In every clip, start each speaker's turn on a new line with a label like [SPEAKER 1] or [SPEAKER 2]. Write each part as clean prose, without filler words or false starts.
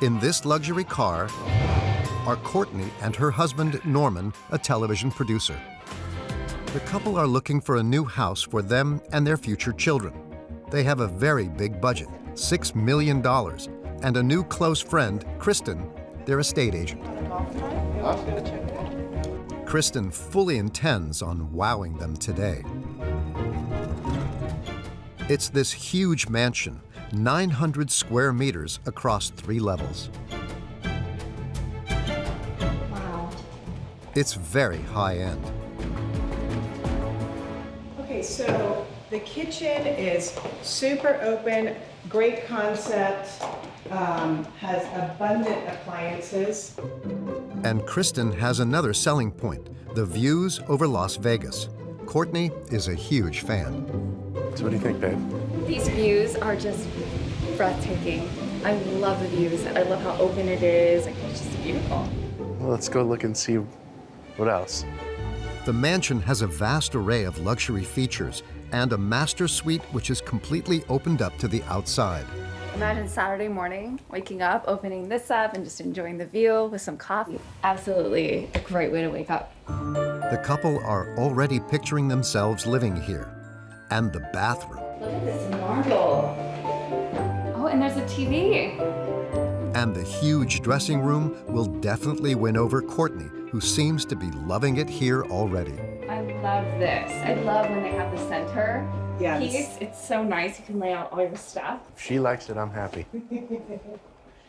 [SPEAKER 1] In this luxury car are Courtney and her husband, Norman, a television producer. The couple are looking for a new house for them and their future children. They have a very big budget, $6 million, and a new close friend, Kristen, their estate agent. Kristen fully intends on wowing them today. It's this huge mansion, 900 square meters across 3 levels.
[SPEAKER 2] Wow.
[SPEAKER 1] It's very high-end.
[SPEAKER 3] Okay, so the kitchen is super open, great concept, has abundant appliances.
[SPEAKER 1] And Kristen has another selling point, the views over Las Vegas. Courtney is a huge fan.
[SPEAKER 4] So what do you think, babe?
[SPEAKER 2] These views are just breathtaking. I love the views. I love how open it is. It's just beautiful.
[SPEAKER 4] Well, let's go look and see what else.
[SPEAKER 1] The mansion has a vast array of luxury features and a master suite which is completely opened up to the outside.
[SPEAKER 2] Imagine Saturday morning, waking up, opening this up, and just enjoying the view with some coffee. Absolutely a great way to wake up.
[SPEAKER 1] The couple are already picturing themselves living here. And the bathroom.
[SPEAKER 2] Look at this marble. Oh, and there's a TV.
[SPEAKER 1] And the huge dressing room will definitely win over Courtney, who seems to be loving it here already.
[SPEAKER 2] I love this. I love when they have the center
[SPEAKER 3] Yes.
[SPEAKER 2] piece. It's so nice. You can lay out all your stuff.
[SPEAKER 4] If she likes it, I'm happy.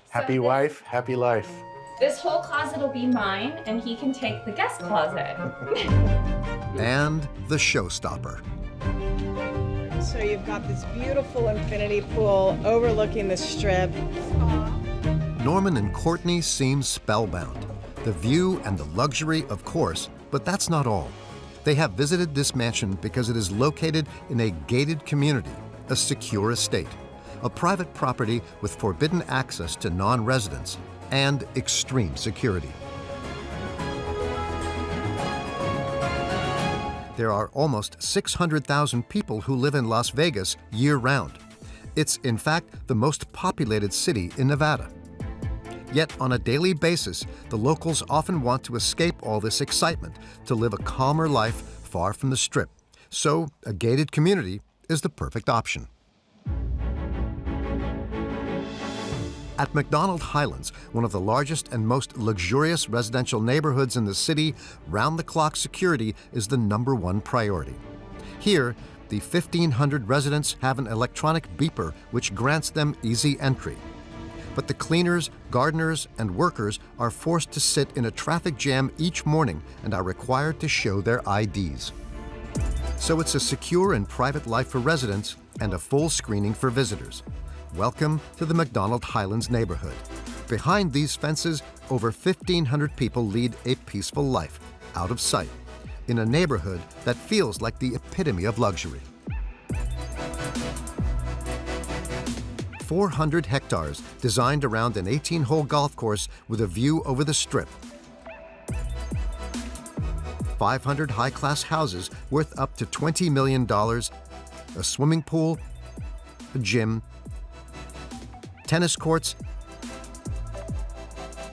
[SPEAKER 4] Happy wife, happy life.
[SPEAKER 2] This whole closet will be mine, and he can take the guest closet.
[SPEAKER 1] And the showstopper.
[SPEAKER 3] So you've got this beautiful infinity pool overlooking the strip.
[SPEAKER 1] Norman and Courtney seem spellbound. The view and the luxury, of course, but that's not all. They have visited this mansion because it is located in a gated community, a secure estate, a private property with forbidden access to non-residents and extreme security. There are almost 600,000 people who live in Las Vegas year-round. It's, in fact, the most populated city in Nevada. Yet, on a daily basis, the locals often want to escape all this excitement, to live a calmer life far from the Strip. So, a gated community is the perfect option. At MacDonald Highlands, one of the largest and most luxurious residential neighborhoods in the city, round-the-clock security is the #1 priority. Here, the 1,500 residents have an electronic beeper which grants them easy entry. But the cleaners, gardeners, and workers are forced to sit in a traffic jam each morning and are required to show their IDs. So it's a secure and private life for residents and a full screening for visitors. Welcome to the MacDonald Highlands neighborhood. Behind these fences, over 1,500 people lead a peaceful life, out of sight, in a neighborhood that feels like the epitome of luxury. 400 hectares designed around an 18-hole golf course with a view over the Strip. 500 high-class houses worth up to $20 million, a swimming pool, a gym, tennis courts,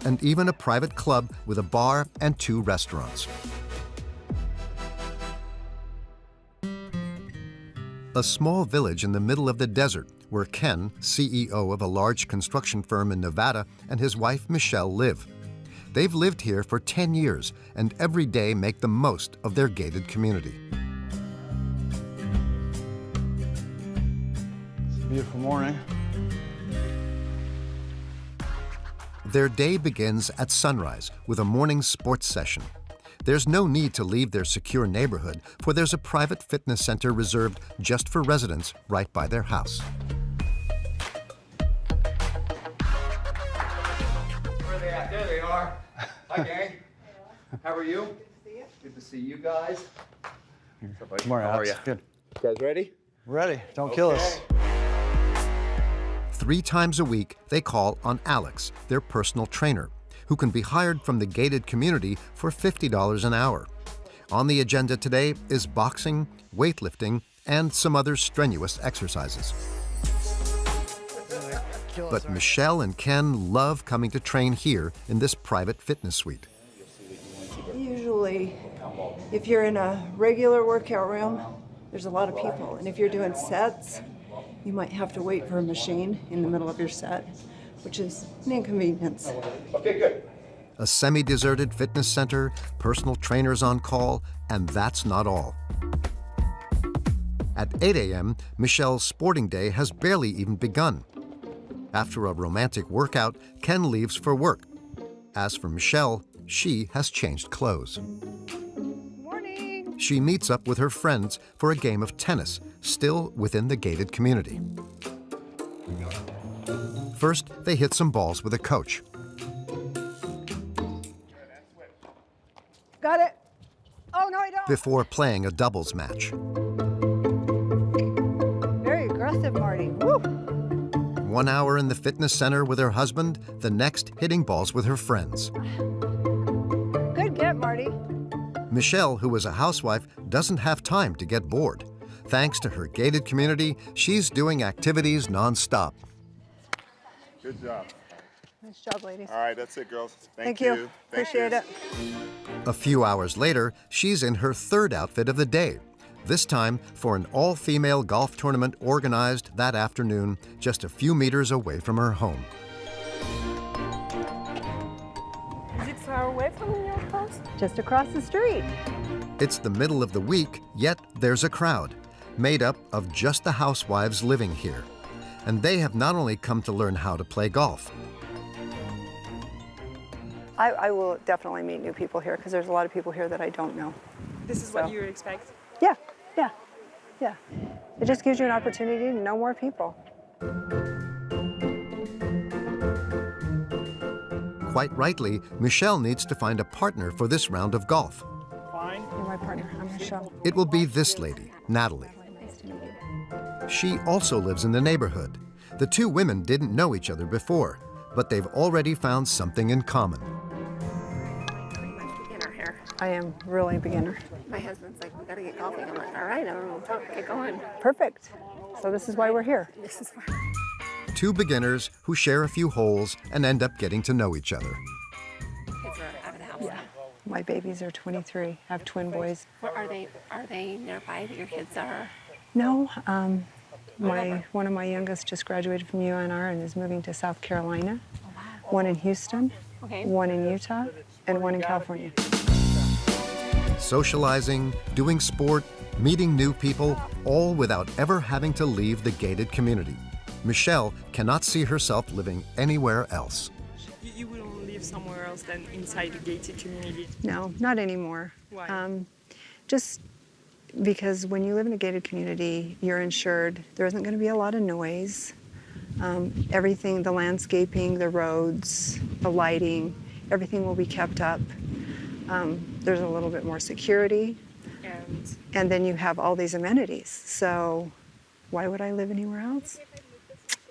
[SPEAKER 1] and even a private club with a bar and 2 restaurants. A small village in the middle of the desert where Ken, CEO of a large construction firm in Nevada, and his wife Michelle live. They've lived here for 10 years and every day make the most of their gated community.
[SPEAKER 5] It's a beautiful morning.
[SPEAKER 1] Their day begins at sunrise with a morning sports session. There's no need to leave their secure neighborhood, for there's a private fitness center reserved just for residents right by their house.
[SPEAKER 6] Where are they at? There they are. Hi, gang. How are you? Good to see you guys.
[SPEAKER 5] Good morning,
[SPEAKER 6] How are
[SPEAKER 5] Alex.
[SPEAKER 6] you?
[SPEAKER 5] Good.
[SPEAKER 6] You guys ready?
[SPEAKER 5] Ready. Don't kill us.
[SPEAKER 1] 3 times a week, they call on Alex, their personal trainer, who can be hired from the gated community for $50 an hour. On the agenda today is boxing, weightlifting, and some other strenuous exercises. But Michelle and Ken love coming to train here in this private fitness suite.
[SPEAKER 7] Usually, if you're in a regular workout room, there's a lot of people. And if you're doing sets, you might have to wait for a machine in the middle of your set, which is an inconvenience.
[SPEAKER 6] Okay, good.
[SPEAKER 1] A semi-deserted fitness center, personal trainers on call, and that's not all. At 8 a.m., Michelle's sporting day has barely even begun. After a romantic workout, Ken leaves for work. As for Michelle, she has changed clothes.
[SPEAKER 2] Morning.
[SPEAKER 1] She meets up with her friends for a game of tennis, still within the gated community. First, they hit some balls with a coach.
[SPEAKER 7] Got it. Oh, no, I don't.
[SPEAKER 1] Before playing a doubles match.
[SPEAKER 7] Very aggressive, Marty. Woo.
[SPEAKER 1] 1 hour in the fitness center with her husband, the next hitting balls with her friends.
[SPEAKER 7] Good get, Marty.
[SPEAKER 1] Michelle, who is a housewife, doesn't have time to get bored. Thanks to her gated community, she's doing activities nonstop.
[SPEAKER 8] Good job.
[SPEAKER 7] Nice job, ladies.
[SPEAKER 8] All right, that's it, girls.
[SPEAKER 7] Thank you. Appreciate it.
[SPEAKER 1] A few hours later, she's in her third outfit of the day. This time for an all-female golf tournament organized that afternoon just a few meters away from her home.
[SPEAKER 7] Is it far away from your house? Just across the street.
[SPEAKER 1] It's the middle of the week, yet there's a crowd, made up of just the housewives living here. And they have not only come to learn how to play golf.
[SPEAKER 7] I will definitely meet new people here because there's a lot of people here that I don't know.
[SPEAKER 9] This is what you expect?
[SPEAKER 7] Yeah. It just gives you an opportunity to know more people.
[SPEAKER 1] Quite rightly, Michelle needs to find a partner for this round of golf.
[SPEAKER 7] You're my partner. I'm Michelle.
[SPEAKER 1] It will be this lady, Natalie.
[SPEAKER 2] Nice to meet you.
[SPEAKER 1] She also lives in the neighborhood. The two women didn't know each other before, but they've already found something in common.
[SPEAKER 9] Pretty much beginner here.
[SPEAKER 7] I am really a beginner.
[SPEAKER 9] My husband's like, we gotta get golfing. I'm like, all right, we'll get going.
[SPEAKER 7] Perfect. So this is why we're here.
[SPEAKER 9] This is fun.
[SPEAKER 1] Two beginners who share a few holes and end up getting to know each other.
[SPEAKER 9] Kids are out of the house.
[SPEAKER 7] Yeah. My babies are 23. I have twin boys.
[SPEAKER 9] What are they nearby that your kids are?
[SPEAKER 7] No, one of my youngest just graduated from UNR and is moving to South Carolina.
[SPEAKER 9] Oh, wow.
[SPEAKER 7] One in Houston,
[SPEAKER 9] Okay.
[SPEAKER 7] one in Utah, and one in California.
[SPEAKER 1] Socializing, doing sport, meeting new people, all without ever having to leave the gated community. Michelle cannot see herself living anywhere else.
[SPEAKER 9] You wouldn't live somewhere else than inside the gated community?
[SPEAKER 7] No, not anymore.
[SPEAKER 9] Why?
[SPEAKER 7] Just because when you live in a gated community, you're insured. There isn't going to be a lot of noise. Everything, the landscaping, the roads, the lighting, everything will be kept up. There's a little bit more security. And then you have all these amenities. So why would I live anywhere else?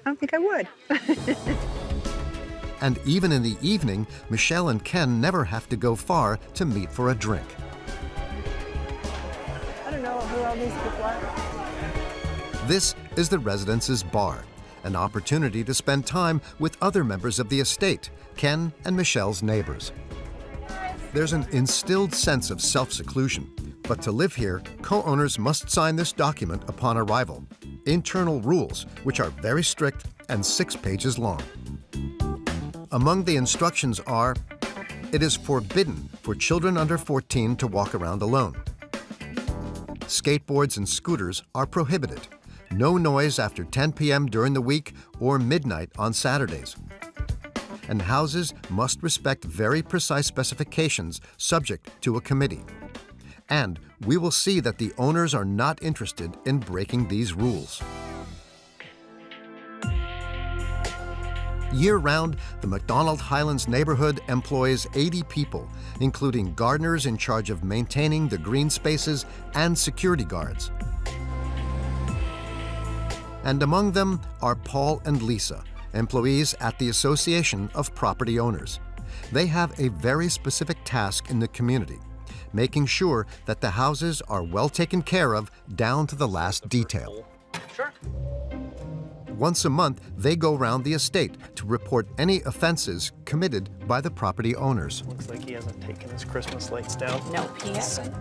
[SPEAKER 7] I don't think I would.
[SPEAKER 1] And even in the evening, Michelle and Ken never have to go far to meet for a drink.
[SPEAKER 7] I don't know who all these people are.
[SPEAKER 1] This is the Residence's bar, an opportunity to spend time with other members of the estate, Ken and Michelle's neighbors. There's an instilled sense of self-seclusion, but to live here, co-owners must sign this document upon arrival. Internal rules, which are very strict and 6 pages long. Among the instructions are, it is forbidden for children under 14 to walk around alone. Skateboards and scooters are prohibited. No noise after 10 p.m. during the week or midnight on Saturdays. And houses must respect very precise specifications subject to a committee. And we will see that the owners are not interested in breaking these rules. Year-round, the MacDonald Highlands neighborhood employs 80 people, including gardeners in charge of maintaining the green spaces and security guards. And among them are Paul and Lisa, employees at the Association of Property Owners. They have a very specific task in the community, making sure that the houses are well taken care of down to the last detail.
[SPEAKER 9] Sure.
[SPEAKER 1] Once a month, they go round the estate to report any offenses committed by the property owners.
[SPEAKER 10] Looks like he hasn't taken his Christmas lights down.
[SPEAKER 9] No, he hasn't.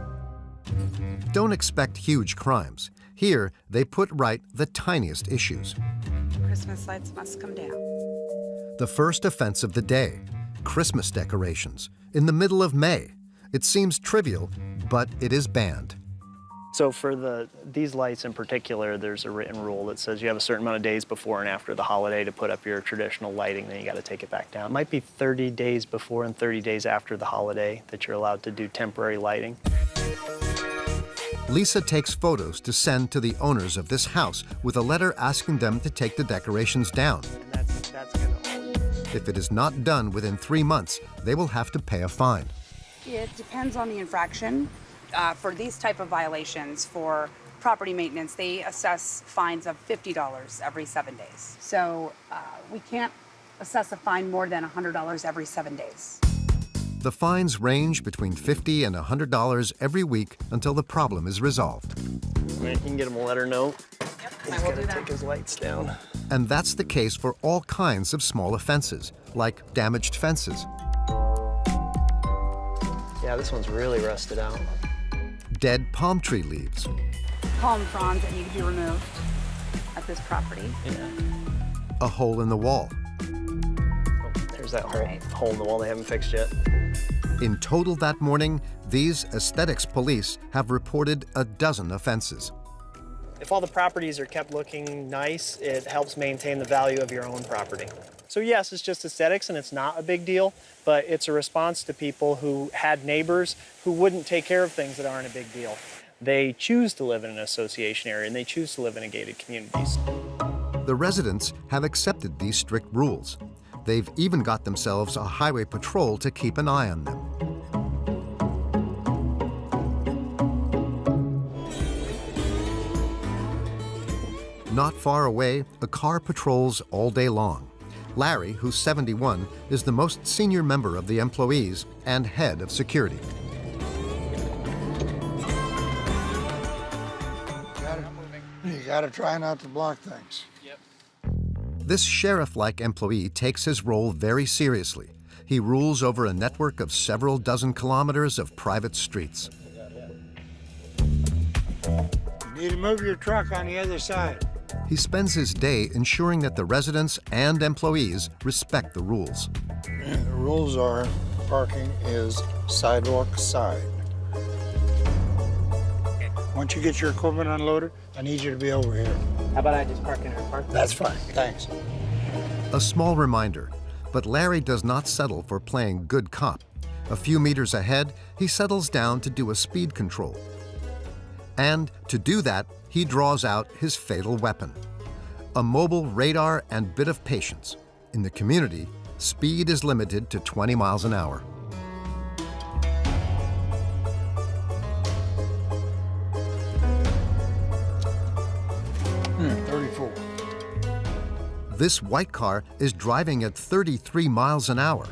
[SPEAKER 1] Don't expect huge crimes. Here, they put right the tiniest issues.
[SPEAKER 11] Christmas lights must come down.
[SPEAKER 1] The first offense of the day, Christmas decorations, in the middle of May. It seems trivial, but it is banned.
[SPEAKER 10] So for these lights in particular, there's a written rule that says you have a certain amount of days before and after the holiday to put up your traditional lighting, then you got to take it back down. It might be 30 days before and 30 days after the holiday that you're allowed to do temporary lighting.
[SPEAKER 1] Lisa takes photos to send to the owners of this house with a letter asking them to take the decorations down.
[SPEAKER 10] And that's kind of...
[SPEAKER 1] If it is not done within 3 months, they will have to pay a fine.
[SPEAKER 11] It depends on the infraction. For these type of violations, for property maintenance, they assess fines of $50 every 7 days. So we can't assess a fine more than $100 every 7 days.
[SPEAKER 1] The fines range between $50 and $100 every week until the problem is resolved.
[SPEAKER 10] You can get him a letter note.
[SPEAKER 11] Yep,
[SPEAKER 10] He's got to take his lights down.
[SPEAKER 1] And that's the case for all kinds of small offenses, like damaged fences,
[SPEAKER 10] Yeah, this one's really rusted out.
[SPEAKER 1] dead palm tree leaves,
[SPEAKER 11] Palm fronds that need to be removed at this property.
[SPEAKER 10] Yeah.
[SPEAKER 1] a hole in the wall.
[SPEAKER 10] There's that hole in the wall they haven't fixed yet.
[SPEAKER 1] In total that morning, these aesthetics police have reported a dozen offenses.
[SPEAKER 10] If all the properties are kept looking nice, it helps maintain the value of your own property. So yes, it's just aesthetics and it's not a big deal, but it's a response to people who had neighbors who wouldn't take care of things that aren't a big deal. They choose to live in an association area and they choose to live in a gated communities.
[SPEAKER 1] The residents have accepted these strict rules. They've even got themselves a highway patrol to keep an eye on them. Not far away, a car patrols all day long. Larry, who's 71, is the most senior member of the employees and head of security.
[SPEAKER 12] You gotta try not to block things.
[SPEAKER 1] This sheriff-like employee takes his role very seriously. He rules over a network of several dozen kilometers of private streets.
[SPEAKER 12] You need to move your truck on the other side.
[SPEAKER 1] He spends his day ensuring that the residents and employees respect the rules.
[SPEAKER 12] The rules are parking is sidewalk side. Once you get your equipment unloaded, I need you to be over here.
[SPEAKER 10] How about I just park in our park?
[SPEAKER 12] That's fine, thanks.
[SPEAKER 1] A small reminder, but Larry does not settle for playing good cop. A few meters ahead, he settles down to do a speed control. And to do that, he draws out his fatal weapon, a mobile radar and bit of patience. In the community, speed is limited to 20 miles an hour.
[SPEAKER 12] Hmm, 34.
[SPEAKER 1] This white car is driving at 33 miles an hour.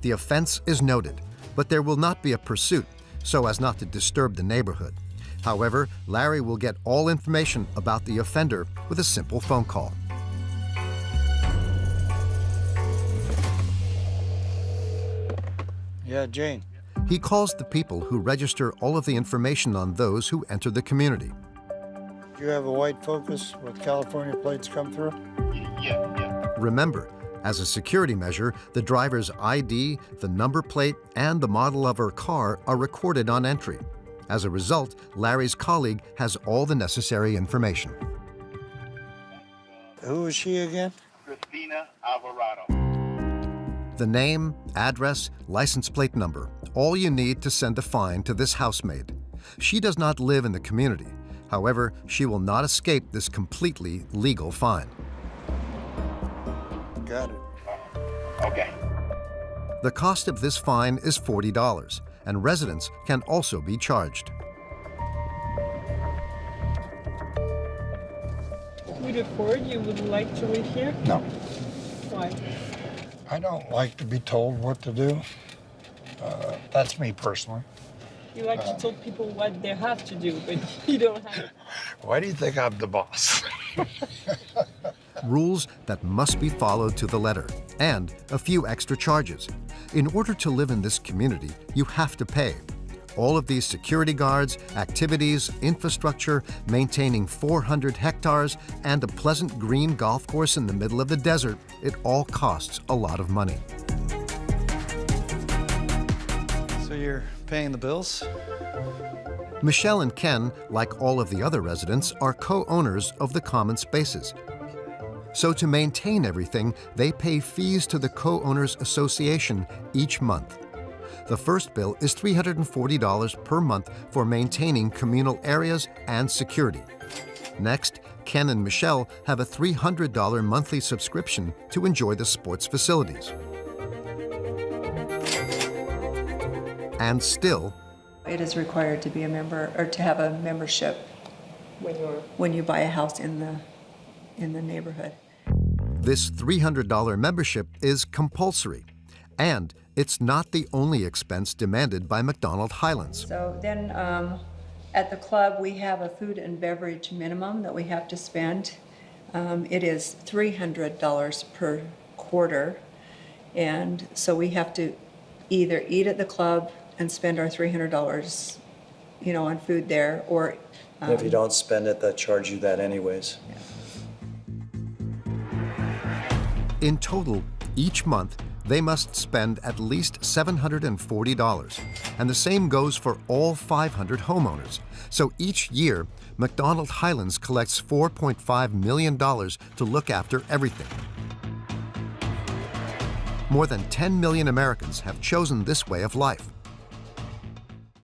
[SPEAKER 1] The offense is noted, but there will not be a pursuit so as not to disturb the neighborhood. However, Larry will get all information about the offender with a simple phone call.
[SPEAKER 12] Yeah, Jane.
[SPEAKER 1] He calls the people who register all of the information on those who enter the community.
[SPEAKER 12] Do you have a white Focus with California plates come through?
[SPEAKER 8] Yeah.
[SPEAKER 1] Remember, as a security measure, the driver's ID, the number plate, and the model of her car are recorded on entry. As a result, Larry's colleague has all the necessary information.
[SPEAKER 12] Who is she again?
[SPEAKER 8] Christina Alvarado.
[SPEAKER 1] The name, address, license plate number, all you need to send a fine to this housemaid. She does not live in the community. However, she will not escape this completely legal fine.
[SPEAKER 12] Got it.
[SPEAKER 8] Okay.
[SPEAKER 1] The cost of this fine is $40, and residents can also be charged.
[SPEAKER 9] With a Ford, you would like to live here?
[SPEAKER 12] No.
[SPEAKER 9] Why?
[SPEAKER 12] I don't like to be told what to do. That's me personally.
[SPEAKER 9] You like to tell people what they have to do, but you don't have.
[SPEAKER 12] Why do you think I'm the boss?
[SPEAKER 1] rules that must be followed to the letter, and a few extra charges. In order to live in this community, you have to pay. All of these security guards, activities, infrastructure, maintaining 400 hectares, and a pleasant green golf course in the middle of the desert, it all costs a lot of money.
[SPEAKER 5] So you're paying the bills?
[SPEAKER 1] Michelle and Ken, like all of the other residents, are co-owners of the common spaces. So to maintain everything, they pay fees to the Co-Owners Association each month. The first bill is $340 per month for maintaining communal areas and security. Next, Ken and Michelle have a $300 monthly subscription to enjoy the sports facilities. And still,
[SPEAKER 7] It is required to be a member or to have a membership when you buy a house in the neighborhood.
[SPEAKER 1] this $300 membership is compulsory, and it's not the only expense demanded by MacDonald Highlands.
[SPEAKER 7] So then at the club, we have a food and beverage minimum that we have to spend. It is $300 per quarter, and so we have to either eat at the club and spend our $300, on food there, or
[SPEAKER 5] And if you don't spend it, they charge you that anyways.
[SPEAKER 1] In total, each month, they must spend at least $740, and the same goes for all 500 homeowners. So each year, MacDonald Highlands collects $4.5 million to look after everything. More than 10 million Americans have chosen this way of life.